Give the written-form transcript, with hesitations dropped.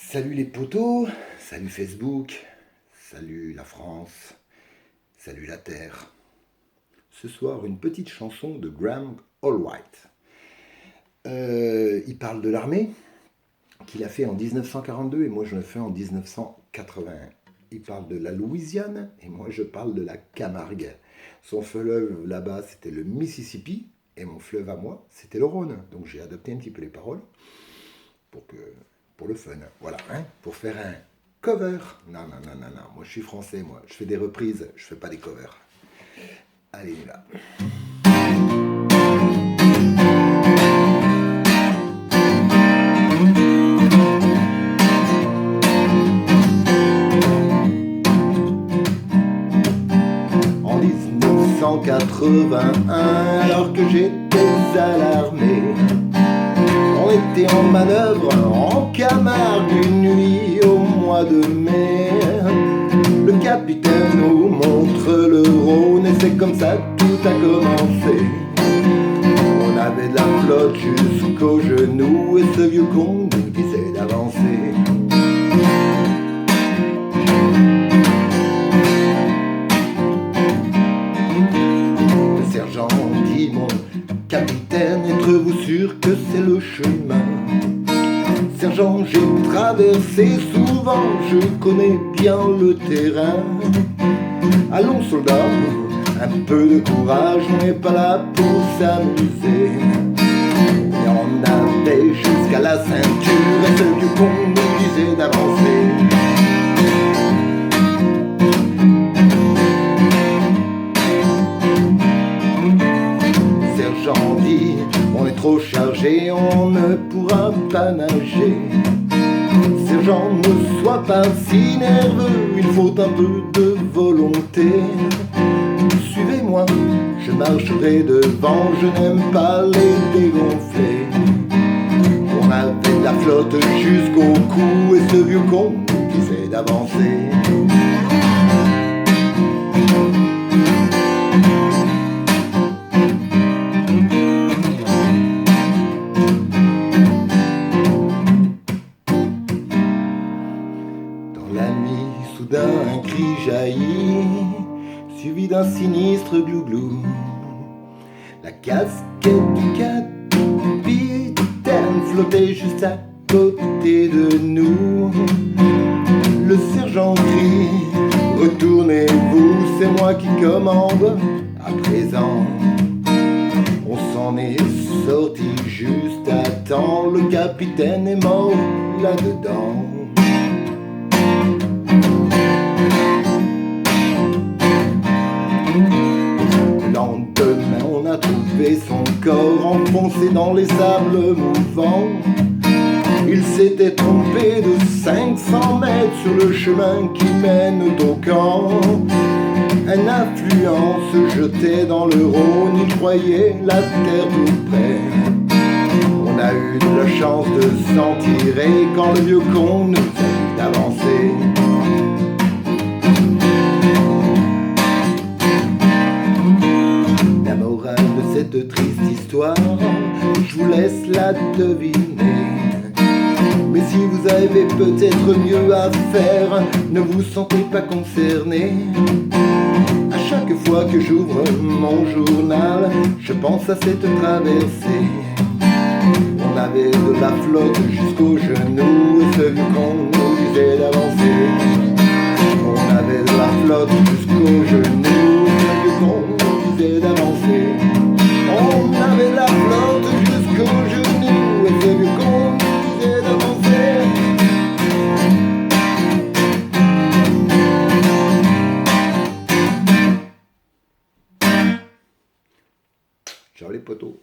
Salut les potos, salut Facebook, salut la France, salut la Terre. Ce soir, une petite chanson de Graham Allwright. Il parle de l'armée qu'il a fait en 1942 et moi je le fais en 1981. Il parle de la Louisiane et moi je parle de la Camargue. Son fleuve là-bas c'était le Mississippi et mon fleuve à moi c'était le Rhône. Donc j'ai adapté un petit peu les paroles pour que pour le fun, voilà, hein, pour faire un cover. Non, non, non, non, non, moi je suis français, moi, je fais des reprises, je fais pas des covers. Allez, là. En 1981, alors que j'étais à l'armée, on était en manœuvre en Camargue une nuit au mois de mai. Le capitaine nous montre le Rhône et c'est comme ça que tout a commencé. On avait de la flotte jusqu'aux genoux et ce vieux con nous disait d'avancer. Le sergent dit: mon capitaine, êtes-vous sûr que c'est le chemin? Sergent, j'ai traversé souvent, je connais bien le terrain. Allons soldats, un peu de courage, on n'est pas là pour s'amuser. Et on avait jusqu'à la ceinture et ce vieux con nous disait d'avancer. Sergent dit: on est trop chargé, on ne pourra pas nager. Sergent, ne sois pas si nerveux, il faut un peu de volonté. Suivez-moi, je marcherai devant, je n'aime pas les dégonfler. On avait de la flotte jusqu'au cou et ce vieux con nous disait d'avancer. La nuit, soudain, un cri jaillit, suivi d'un sinistre glouglou. La casquette du capitaine flottait juste à côté de nous. Le sergent crie: retournez-vous, c'est moi qui commande à présent. On s'en est sorti juste à temps, le capitaine est mort là-dedans. On a trouvé son corps enfoncé dans les sables mouvants. Il s'était trompé de 500 mètres sur le chemin qui mène au camp. Un affluent se jetait dans le Rhône, il croyait la terre tout près. On a eu de la chance de s'en tirer quand le vieux con nous a dit d'avancer. Cette triste histoire, je vous laisse la deviner. Mais si vous avez peut-être mieux à faire, ne vous sentez pas concerné. À chaque fois que j'ouvre mon journal, je pense à cette traversée. On avait de la flotte jusqu'aux genoux et ce vieux con nous disait d'avancer. On avait de la flotte jusqu'aux genoux et ce vieux con nous disait d'avancer. On avait la flotte jusqu'aux genoux et ce vieux con nous disait d'avancer. Ciao les potos.